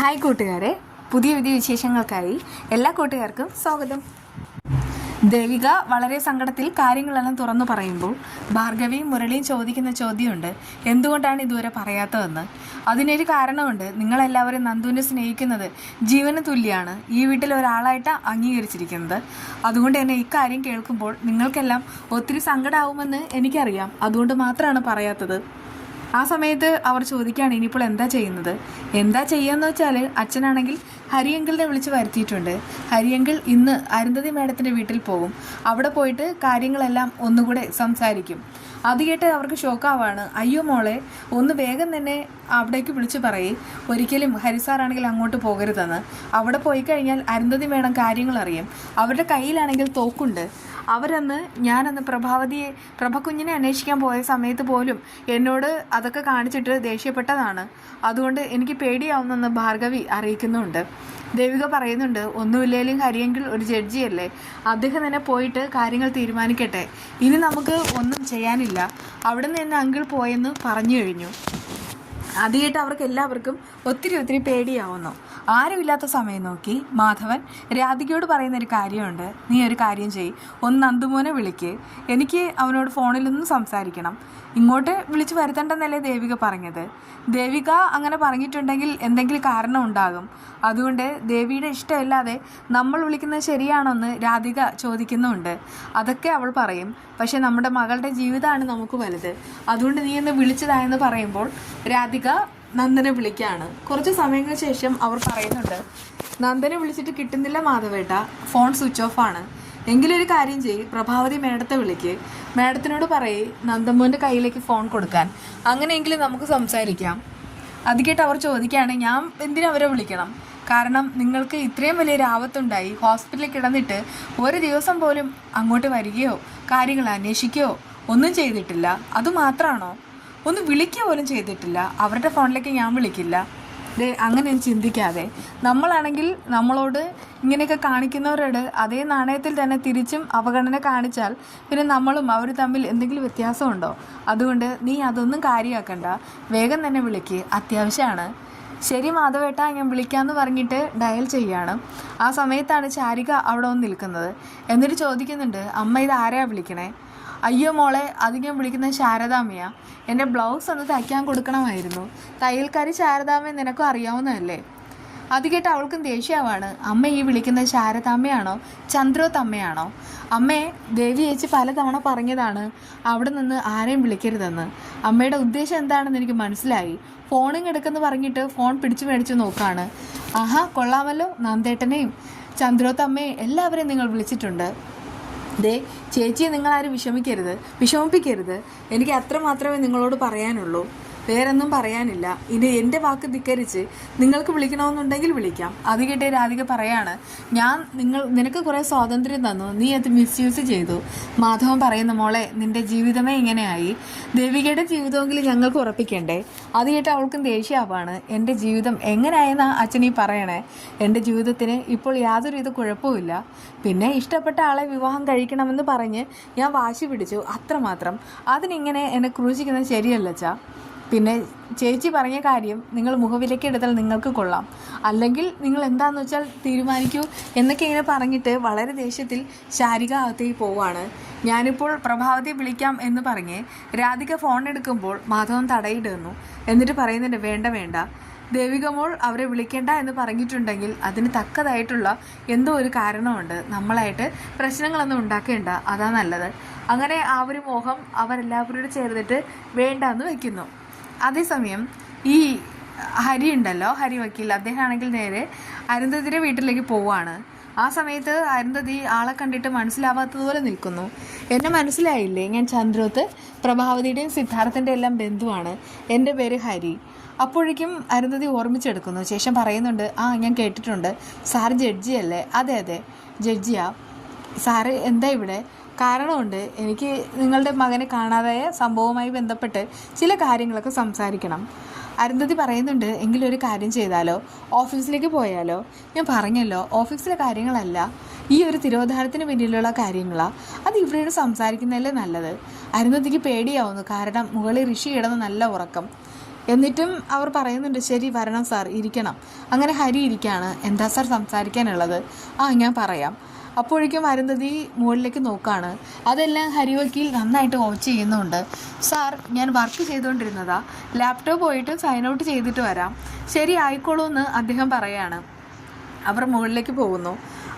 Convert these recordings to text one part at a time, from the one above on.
Hi കൂട്ടുകാരെ, പുതിയ വിശേഷങ്ങൾക്കായി എല്ലാ കൂട്ടുകാർക്കും സ്വാഗതം. ദേവിക വളരെ സങ്കടത്തിൽ കാര്യങ്ങളെല്ലാം തുറന്നു പറയുമ്പോൾ ഭാർഗവിയും മുരളിയും ചോദിക്കുന്ന ചോദ്യമുണ്ട്, എന്തുകൊണ്ടാണ് ഇതുവരെ പറയാത്തതെന്ന്. അതിനൊരു കാരണമുണ്ട്. നിങ്ങളെല്ലാവരും നന്ദുവിനെ സ്നേഹിക്കുന്നത് ജീവന് തുല്യമാണ്, ഈ വീട്ടിൽ ഒരാളായിട്ട് അംഗീകരിച്ചിരിക്കുന്നത്. അതുകൊണ്ട് തന്നെ ഇക്കാര്യം കേൾക്കുമ്പോൾ നിങ്ങൾക്കെല്ലാം ഒത്തിരി സങ്കടമാവുമെന്ന് എനിക്കറിയാം, അതുകൊണ്ട് മാത്രമാണ് പറയാത്തത്. ആ സമയത്ത് അവർ ചോദിക്കുകയാണ്, ഇനിയിപ്പോൾ എന്താ ചെയ്യുകയെന്ന് വെച്ചാൽ അച്ഛനാണെങ്കിൽ ഹരിയങ്കിളിനെ വിളിച്ച് വരുത്തിയിട്ടുണ്ട്. ഹരിയങ്കിൾ ഇന്ന് അരുന്ധതി മേഡത്തിൻ്റെ വീട്ടിൽ പോകും. അവിടെ പോയിട്ട് കാര്യങ്ങളെല്ലാം ഒന്നുകൂടെ സംസാരിക്കും. അത് കേട്ട് അവർക്ക് ഷോക്കാവാണ്. അയ്യോ മോളെ, ഒന്ന് വേഗം തന്നെ അവിടേക്ക് വിളിച്ച് പറയേ, ഒരിക്കലും ഹരിസാറാണെങ്കിൽ അങ്ങോട്ട് പോകരുതെന്ന്. അവിടെ പോയി കഴിഞ്ഞാൽ അരുന്ധതി മേഡം കാര്യങ്ങൾ അറിയും. അവരുടെ കയ്യിലാണെങ്കിൽ തോക്കുണ്ട്. ഞാനന്ന് പ്രഭകുഞ്ഞിനെ അന്വേഷിക്കാൻ പോയ സമയത്ത് പോലും എന്നോട് അതൊക്കെ കാണിച്ചിട്ട് ദേഷ്യപ്പെട്ടതാണ്. അതുകൊണ്ട് എനിക്ക് പേടിയാവുന്നെന്ന് ഭാർഗവി അറിയിക്കുന്നുണ്ട്. ദേവിക പറയുന്നുണ്ട്, ഒന്നുമില്ലേലും ഹരിയെങ്കിൽ ഒരു ജഡ്ജിയല്ലേ, അദ്ദേഹം തന്നെ പോയിട്ട് കാര്യങ്ങൾ തീരുമാനിക്കട്ടെ. ഇനി നമുക്ക് ഒന്നും ചെയ്യാനില്ല. അവിടെ നിന്ന് തന്നെ അങ്കിൾ പോയെന്ന് പറഞ്ഞു കഴിഞ്ഞു. അത് കേട്ട് അവർക്ക് എല്ലാവർക്കും ഒത്തിരി പേടിയാവുന്നു. ആരുമില്ലാത്ത സമയം നോക്കി മാധവൻ രാധികയോട് പറയുന്നൊരു കാര്യമുണ്ട്. നീ ഒരു കാര്യം ചെയ്യ്, ഒന്ന് നന്ദുമോനെ വിളിക്ക്, എനിക്ക് അവനോട് ഫോണിലൊന്നും സംസാരിക്കണം. ഇങ്ങോട്ട് വിളിച്ച് വരുത്തണ്ടെന്നല്ലേ ദേവിക പറഞ്ഞത്. ദേവിക അങ്ങനെ പറഞ്ഞിട്ടുണ്ടെങ്കിൽ എന്തെങ്കിലും കാരണം ഉണ്ടാകും. അതുകൊണ്ട് ദേവിയുടെ ഇഷ്ടമില്ലാതെ നമ്മൾ വിളിക്കുന്നത് ശരിയാണോന്ന് രാധിക ചോദിക്കുന്നുണ്ട്. അതൊക്കെ അവൾ പറയും. പക്ഷെ നമ്മുടെ മകളുടെ ജീവിതമാണ് നമുക്ക് വലുത്. അതുകൊണ്ട് നീ എന്ന് വിളിച്ചതായെന്ന് പറയുമ്പോൾ രാധിക നന്ദനെ വിളിക്കുകയാണ്. കുറച്ച് സമയങ്ങൾക്ക് ശേഷം അവർ പറയുന്നുണ്ട്, നന്ദനെ വിളിച്ചിട്ട് കിട്ടുന്നില്ല മാധവേട്ട, ഫോൺ സ്വിച്ച് ഓഫ് ആണ്. എങ്കിലൊരു കാര്യം ചെയ്യ്, പ്രഭാവതി മേഡത്തെ വിളിക്ക്, മേഡത്തിനോട് പറയേ നന്ദമ്മോൻ്റെ കയ്യിലേക്ക് ഫോൺ കൊടുക്കാൻ, അങ്ങനെയെങ്കിലും നമുക്ക് സംസാരിക്കാം. അത് കേട്ട് അവർ ചോദിക്കുകയാണ്, ഞാൻ എന്തിനാ അവരെ വിളിക്കണം? കാരണം നിങ്ങൾക്ക് ഇത്രയും വലിയൊരു ആപത്തുണ്ടായി, ഹോസ്പിറ്റലിൽ കിടന്നിട്ട് ഒരു ദിവസം പോലും അങ്ങോട്ട് വരികയോ കാര്യങ്ങൾ അന്വേഷിക്കുകയോ ഒന്നും ചെയ്തിട്ടില്ല. അതുമാത്രമാണോ, ഒന്ന് വിളിക്കുക പോലും ചെയ്തിട്ടില്ല. അവരുടെ ഫോണിലേക്ക് ഞാൻ വിളിക്കില്ല. അങ്ങനെ ചിന്തിക്കാതെ, നമ്മളാണെങ്കിൽ നമ്മളോട് ഇങ്ങനെയൊക്കെ കാണിക്കുന്നവരോട് അതേ നാണയത്തിൽ തന്നെ തിരിച്ചും അവഗണന കാണിച്ചാൽ പിന്നെ നമ്മളും അവർ തമ്മിൽ എന്തെങ്കിലും വ്യത്യാസമുണ്ടോ? അതുകൊണ്ട് നീ അതൊന്നും കാര്യമാക്കണ്ട, വേഗം തന്നെ വിളിക്ക്, അത്യാവശ്യമാണ്. ശരി മാധവേട്ട, ഞാൻ വിളിക്കാമെന്ന് പറഞ്ഞിട്ട് ഡയൽ ചെയ്യാണ്. ആ സമയത്താണ് ചാരിക അവിടെ വന്ന് നിൽക്കുന്നത്. എന്നിട്ട് ചോദിക്കുന്നുണ്ട്, അമ്മ ഇത് ആരെയാ വിളിക്കണേ? അയ്യോ മോളെ, അത് ഞാൻ വിളിക്കുന്നത് ശാരദാമ്മയാ. എൻ്റെ ബ്ലൗസ് ഒന്ന് തയ്ക്കാൻ കൊടുക്കണമായിരുന്നു. തയ്യൽക്കാരി ശാരദാമ്മ നിനക്കും അറിയാവുന്നതല്ലേ? അത് കേട്ട് അവൾക്കും ദേഷ്യമാണ്. അമ്മ ഈ വിളിക്കുന്നത് ശാരദാമ്മയാണോ ചന്ദ്രോത്തമ്മയാണോ? അമ്മയെ ദേവി ചേച്ചി പലതവണ പറഞ്ഞതാണ് അവിടെ നിന്ന് ആരെയും വിളിക്കരുതെന്ന്. അമ്മയുടെ ഉദ്ദേശം എന്താണെന്ന് എനിക്ക് മനസ്സിലായി. ഫോണിങ് എടുക്കെന്ന് പറഞ്ഞിട്ട് ഫോൺ പിടിച്ചു മേടിച്ച് നോക്കാണ്. ആഹാ, കൊള്ളാമല്ലോ, നന്ദേട്ടനെയും ചന്ദ്രോത്തമ്മയും എല്ലാവരെയും നിങ്ങൾ വിളിച്ചിട്ടുണ്ട്. ചേച്ചിയെ നിങ്ങളാരും വിഷമിപ്പിക്കരുത്. എനിക്ക് അത്ര മാത്രമേ നിങ്ങളോട് പറയാനുള്ളൂ, വേറൊന്നും പറയാനില്ല. ഇനി എൻ്റെ വാക്ക് ധിക്കരിച്ച് നിങ്ങൾക്ക് വിളിക്കണമെന്നുണ്ടെങ്കിൽ വിളിക്കാം. അത് കേട്ടേ രാധിക പറയാണ്, നിനക്ക് കുറേ സ്വാതന്ത്ര്യം തന്നു, നീ അത് മിസ്യൂസ് ചെയ്തു. മാധവൻ പറയുന്ന, മോളെ നിൻ്റെ ജീവിതമേ ഇങ്ങനെയായി, ദേവികയുടെ ജീവിതമെങ്കിലും ഞങ്ങൾക്ക് ഉറപ്പിക്കണ്ടേ? അത് കേട്ട് അവൾക്കും ദേഷ്യമാവാണ്. എൻ്റെ ജീവിതം എങ്ങനെയായെന്നാ അച്ഛനീ പറയണേ? എൻ്റെ ജീവിതത്തിന് ഇപ്പോൾ യാതൊരുവിധ കുഴപ്പമില്ല. പിന്നെ ഇഷ്ടപ്പെട്ട ആളെ വിവാഹം കഴിക്കണമെന്ന് പറഞ്ഞ് ഞാൻ വാശി പിടിച്ചു, അത്രമാത്രം. അതിനിങ്ങനെ എന്നെ ക്രൂശിക്കുന്നത് ശരിയല്ലച്ചാ. പിന്നെ ചേച്ചി പറഞ്ഞ കാര്യം നിങ്ങൾ മുഖവിലേക്ക് എടുത്താൽ നിങ്ങൾക്ക് കൊള്ളാം, അല്ലെങ്കിൽ നിങ്ങൾ എന്താണെന്ന് വെച്ചാൽ തീരുമാനിക്കൂ എന്നൊക്കെ ഇങ്ങനെ പറഞ്ഞിട്ട് വളരെ ദേഷ്യത്തിൽ ശാരിക അകത്തേക്ക് പോവാണ്. ഞാനിപ്പോൾ പ്രഭാവത്തെ വിളിക്കാം എന്ന് പറഞ്ഞ് രാധിക ഫോൺ എടുക്കുമ്പോൾ മാധവൻ തടയിടുന്നു. എന്നിട്ട് പറയുന്നുണ്ട്, വേണ്ട, ദേവിക മോൾ അവരെ വിളിക്കേണ്ട എന്ന് പറഞ്ഞിട്ടുണ്ടെങ്കിൽ അതിന് തക്കതായിട്ടുള്ള എന്തോ ഒരു കാരണമുണ്ട്. നമ്മളായിട്ട് പ്രശ്നങ്ങളൊന്നും ഉണ്ടാക്കേണ്ട, അതാ നല്ലത്. അങ്ങനെ ആ ഒരു മോഹം അവരെല്ലാവരോടും ചേർന്നിട്ട് വേണ്ടെന്ന് വയ്ക്കുന്നു. അതേസമയം ഈ ഹരി ഉണ്ടല്ലോ, ഹരി വക്കീൽ, അദ്ദേഹമാണെങ്കിൽ നേരെ അരുന്ധതിയുടെ വീട്ടിലേക്ക് പോവാണ്. ആ സമയത്ത് അരുന്ധതി ആളെ കണ്ടിട്ട് മനസ്സിലാവാത്തതുപോലെ നിൽക്കുന്നു. എന്നെ മനസ്സിലായില്ലേ? ഞാൻ ചന്ദ്രോത്ത്, പ്രഭാവതിയുടെയും സിദ്ധാർത്ഥൻ്റെ എല്ലാം ബന്ധുവാണ്. എൻ്റെ പേര് ഹരി. അപ്പോഴേക്കും അരുന്ധതി ഓർമ്മിച്ചെടുക്കുന്നു. ശേഷം പറയുന്നുണ്ട്, ഞാൻ കേട്ടിട്ടുണ്ട്, സാർ ജഡ്ജിയല്ലേ? അതെ, ജഡ്ജിയാ. സാറ് എന്താ ഇവിടെ? കാരണമുണ്ട്, എനിക്ക് നിങ്ങളുടെ മകനെ കാണാതായ സംഭവവുമായി ബന്ധപ്പെട്ട് ചില കാര്യങ്ങളൊക്കെ സംസാരിക്കണം. അരുന്ധതി പറയുന്നുണ്ട്, എങ്കിലൊരു കാര്യം ചെയ്താലോ, ഓഫീസിലേക്ക് പോയാലോ? ഞാൻ പറഞ്ഞല്ലോ, ഓഫീസിലെ കാര്യങ്ങളല്ല, ഈ ഒരു തിരോധാനത്തിന് പിന്നിലുള്ള കാര്യങ്ങളാണ്. അത് ഇവരോട് സംസാരിക്കുന്നതല്ലേ നല്ലത്. അരുന്ധതിക്ക് പേടിയാവുന്നു. കാരണം മുകളിൽ ഋഷി കിടന്ന് നല്ല ഉറക്കം. എന്നിട്ടും അവർ പറയുന്നുണ്ട് ശരി വരണം സാർ, ഇരിക്കണം. അങ്ങനെ ഹരി ഇരിക്കുകയാണ്. എന്താ സാർ സംസാരിക്കാനുള്ളത്? ഞാൻ പറയാം. അപ്പോഴേക്കും അരുന്ധതി മുകളിലേക്ക് നോക്കുകയാണ്. അതെല്ലാം ഹരി വക്കീൽ നന്നായിട്ട് വാച്ച് ചെയ്യുന്നുണ്ട്. സാർ, ഞാൻ വർക്ക് ചെയ്തുകൊണ്ടിരുന്നതാ, ലാപ്ടോപ്പ് പോയിട്ട് സൈൻ ഔട്ട് ചെയ്തിട്ട് വരാം. ശരി ആയിക്കോളൂ എന്ന് അദ്ദേഹം പറയാണ്. അവർ മുകളിലേക്ക് പോകുന്നു.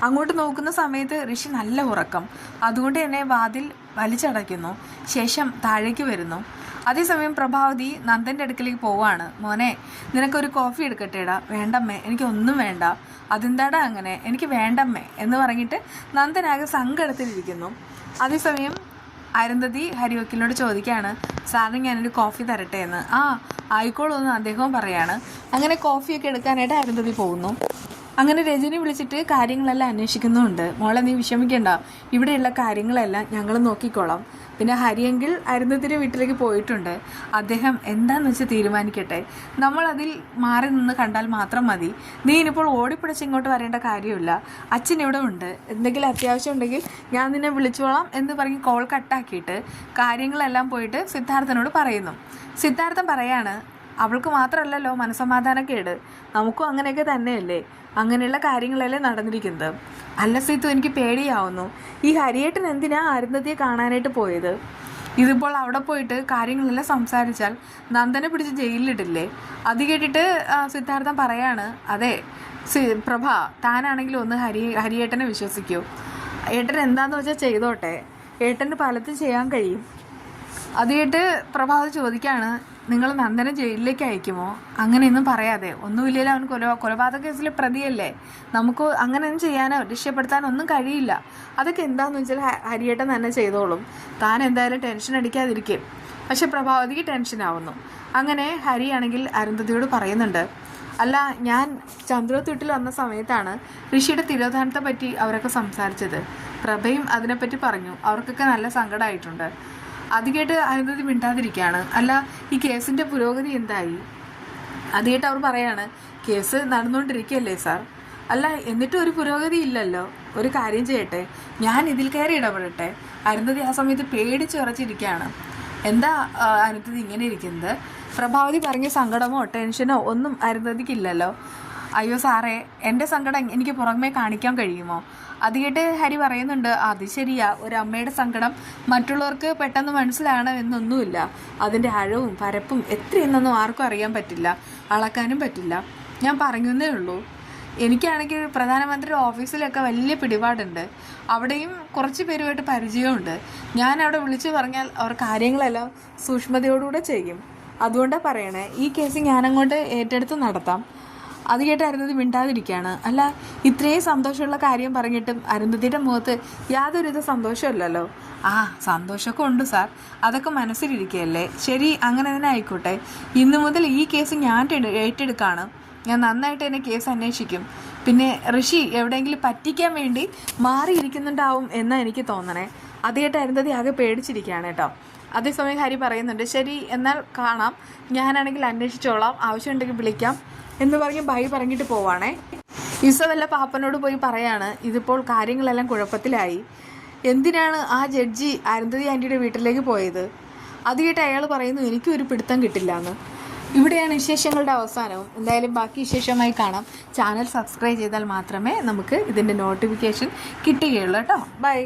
അങ്ങോട്ട് നോക്കുന്ന സമയത്ത് ഋഷി നല്ല ഉറക്കം, അതുകൊണ്ട് തന്നെ വാതിൽ വലിച്ചടയ്ക്കുന്നു. ശേഷം താഴേക്ക് വരുന്നു. അതേസമയം പ്രഭാവതി നന്ദൻ്റെ അടുക്കലേക്ക് പോവാണ്. മോനെ, നിനക്കൊരു കോഫി എടുക്കട്ടേടാ? വേണ്ടമ്മേ, എനിക്കൊന്നും വേണ്ട. അതെന്താടാ അങ്ങനെ? എനിക്ക് വേണ്ടമ്മേ എന്ന് പറഞ്ഞിട്ട് നന്ദനാകെ സങ്കടത്തിലിരിക്കുന്നു. അതേസമയം അരുന്ധതി ഹരിവക്കീലിനോട് ചോദിക്കുകയാണ്, സാറിന് ഞാനൊരു കോഫി തരട്ടെ എന്ന്. ആയിക്കോളൂ എന്ന് അദ്ദേഹവും പറയാണ്. അങ്ങനെ കോഫിയൊക്കെ എടുക്കാനായിട്ട് അരുന്ധതി പോകുന്നു. അങ്ങനെ രജനി വിളിച്ചിട്ട് കാര്യങ്ങളെല്ലാം അന്വേഷിക്കുന്നുമുണ്ട്. മോളെ, നീ വിഷമിക്കണ്ട, ഇവിടെയുള്ള കാര്യങ്ങളെല്ലാം ഞങ്ങൾ നോക്കിക്കോളാം. പിന്നെ ഹരിയെങ്കിൽ അരുന്ധതിയുടെ വീട്ടിലേക്ക് പോയിട്ടുണ്ട്. അദ്ദേഹം എന്താണെന്ന് വെച്ച് തീരുമാനിക്കട്ടെ, നമ്മളതിൽ മാറി നിന്ന് കണ്ടാൽ മാത്രം മതി. നീ ഇനിയിപ്പോൾ ഓടിപ്പിടിച്ച് ഇങ്ങോട്ട് വരേണ്ട കാര്യമില്ല. അച്ഛൻ ഇവിടെ ഉണ്ട്, എന്തെങ്കിലും അത്യാവശ്യം ഉണ്ടെങ്കിൽ ഞാൻ നിന്നെ വിളിച്ചോളാം എന്ന് പറഞ്ഞ് കോൾ കട്ടാക്കിയിട്ട് കാര്യങ്ങളെല്ലാം പോയിട്ട് സിദ്ധാർത്ഥനോട് പറയുന്നു. സിദ്ധാർത്ഥൻ പറയാണ്, അവൾക്ക് മാത്രമല്ലല്ലോ മനസ്സമാധാനക്കേട്, നമുക്കും അങ്ങനെയൊക്കെ തന്നെയല്ലേ, അങ്ങനെയുള്ള കാര്യങ്ങളല്ലേ നടന്നിരിക്കുന്നത്. അല്ല സീത്തു, എനിക്ക് പേടിയാവുന്നു. ഈ ഹരിയേട്ടൻ എന്തിനാ അരുന്ധതിയെ കാണാനായിട്ട് പോയത്? ഇതിപ്പോൾ അവിടെ പോയിട്ട് കാര്യങ്ങളെല്ലാം സംസാരിച്ചാൽ നന്ദനെ പിടിച്ച് ജയിലിലിട്ടില്ലേ? അത് കേട്ടിട്ട് സിദ്ധാർത്ഥൻ പറയാണ്, അതെ പ്രഭ, താനാണെങ്കിലും ഒന്ന് ഹരിയേട്ടനെ വിശ്വസിക്കൂ. ഏട്ടൻ എന്താണെന്ന് വെച്ചാൽ ചെയ്തോട്ടെ, ഏട്ടന് പലതും ചെയ്യാൻ കഴിയും. അത് കേട്ട് പ്രഭാത് ചോദിക്കുകയാണ്, നിങ്ങൾ നന്ദനെ ജയിലിലേക്ക് അയക്കുമോ? അങ്ങനെയൊന്നും പറയാതെ, ഒന്നുമില്ലല്ലോ, അവൻ കൊലപാതക കേസിലെ പ്രതിയല്ലേ, നമുക്ക് അങ്ങനെയൊന്നും ചെയ്യാനോ രക്ഷപ്പെടുത്താനോ ഒന്നും കഴിയില്ല. അതൊക്കെ എന്താണെന്ന് വെച്ചാൽ ഹരിയേട്ടൻ തന്നെ ചെയ്തോളും, താൻ എന്തായാലും ടെൻഷൻ അടിക്കാതിരിക്കും. പക്ഷെ പ്രഭാവതിക്ക് ടെൻഷനാവുന്നു. അങ്ങനെ ഹരിയാണെങ്കിൽ അരുന്ധതിയോട് പറയുന്നുണ്ട്, അല്ല, ഞാൻ ചന്ദ്രത്തൊട്ടിൽ വന്ന സമയത്താണ് ഋഷിയുടെ തിരോധാനത്തെ പറ്റി അവരൊക്കെ സംസാരിച്ചത്. പ്രഭയും അതിനെപ്പറ്റി പറഞ്ഞു, അവർക്കൊക്കെ നല്ല സങ്കടമായിട്ടുണ്ട്. അത് കേട്ട് അരുന്ധതി മിണ്ടാതിരിക്കുകയാണ്. അല്ല, ഈ കേസിൻ്റെ പുരോഗതി എന്തായി? അത് കേട്ട് അവർ പറയാണ്, കേസ് നടന്നുകൊണ്ടിരിക്കുകയല്ലേ സാർ. അല്ല, എന്നിട്ടും ഒരു പുരോഗതി ഇല്ലല്ലോ. ഒരു കാര്യം ചെയ്യട്ടെ, ഞാൻ ഇതിൽ കയറി ഇടപെടട്ടെ. അരുന്ധതി ആ സമയത്ത് പേടിച്ച് ഉറച്ചിരിക്കുകയാണ്. എന്താ അരുന്ധതി ഇങ്ങനെ ഇരിക്കുന്നത്? പ്രഭാവതി പറഞ്ഞ സങ്കടമോ ടെൻഷനോ ഒന്നും അരുന്ധതിക്കില്ലല്ലോ. അയ്യോ സാറേ, എൻ്റെ സങ്കടം എനിക്ക് പുറമേ കാണിക്കാൻ കഴിയുമോ? അത് കേട്ട് ഹരി പറയുന്നുണ്ട്, അത് ശരിയാ, ഒരു അമ്മയുടെ സങ്കടം മറ്റുള്ളവർക്ക് പെട്ടെന്ന് മനസ്സിലാകണമെന്നൊന്നുമില്ല. അതിൻ്റെ ആഴവും പരപ്പും എത്രയെന്നൊന്നും ആർക്കും അറിയാൻ പറ്റില്ല, അളക്കാനും പറ്റില്ല. ഞാൻ പറഞ്ഞതേ ഉള്ളൂ. എനിക്കാണെങ്കിൽ പ്രധാനമന്ത്രിയുടെ ഓഫീസിലൊക്കെ വലിയ പിടിപാടുണ്ട്, അവിടെയും കുറച്ച് പേരുമായിട്ട് പരിചയമുണ്ട്. ഞാൻ അവിടെ വിളിച്ചു പറഞ്ഞാൽ അവർ കാര്യങ്ങളെല്ലാം സൂക്ഷ്മതയോടുകൂടെ ചെയ്യും. അതുകൊണ്ടാണ് പറയണേ, ഈ കേസ് ഞാനങ്ങോട്ട് ഏറ്റെടുത്ത് നടത്താം. അത് കേട്ട് അരുന്ധതി മിണ്ടാതിരിക്കുകയാണ്. അല്ല, ഇത്രയും സന്തോഷമുള്ള കാര്യം പറഞ്ഞിട്ടും അരുന്ധതിയുടെ മുഖത്ത് യാതൊരുവിധ സന്തോഷമില്ലല്ലോ. സന്തോഷമൊക്കെ ഉണ്ട് സാർ, അതൊക്കെ മനസ്സിലിരിക്കുകയല്ലേ. ശരി, അങ്ങനെ തന്നെ ആയിക്കോട്ടെ. ഇന്നു മുതൽ ഈ കേസ് ഞാൻ ഏറ്റെടുക്കുകയാണ്. ഞാൻ നന്നായിട്ട് തന്നെ കേസ് അന്വേഷിക്കും. പിന്നെ ഋഷി എവിടെയെങ്കിലും പറ്റിക്കാൻ വേണ്ടി മാറിയിരിക്കുന്നുണ്ടാവും എന്നാണ് എനിക്ക് തോന്നണേ. അത് കേട്ട് അരുന്ധതി ആകെ പേടിച്ചിരിക്കുകയാണ് കേട്ടോ. അതേസമയം ഹരി പറയുന്നുണ്ട്, ശരി എന്നാൽ കാണാം, ഞാനാണെങ്കിൽ അന്വേഷിച്ചോളാം, ആവശ്യമുണ്ടെങ്കിൽ വിളിക്കാം എന്ന് പറഞ്ഞ് ബൈ പറഞ്ഞിട്ട് പോവാണേ. ഇസവല്ല പാപ്പനോട് പോയി പറയാണ്, ഇതിപ്പോൾ കാര്യങ്ങളെല്ലാം കുഴപ്പത്തിലായി. എന്തിനാണ് ആ ജഡ്ജി അരുന്ധതി ആൻറ്റിയുടെ വീട്ടിലേക്ക് പോയത്? അത് കേട്ട് അയാൾ പറയുന്നു, എനിക്കും ഒരു പിടുത്തം കിട്ടില്ല എന്ന്. ഇവിടെയാണ് വിശേഷങ്ങളുടെ അവസാനവും. എന്തായാലും ബാക്കി വിശേഷമായി കാണാം. ചാനൽ സബ്സ്ക്രൈബ് ചെയ്താൽ മാത്രമേ നമുക്ക് ഇതിൻ്റെ നോട്ടിഫിക്കേഷൻ കിട്ടുകയുള്ളൂ കേട്ടോ. ബൈ.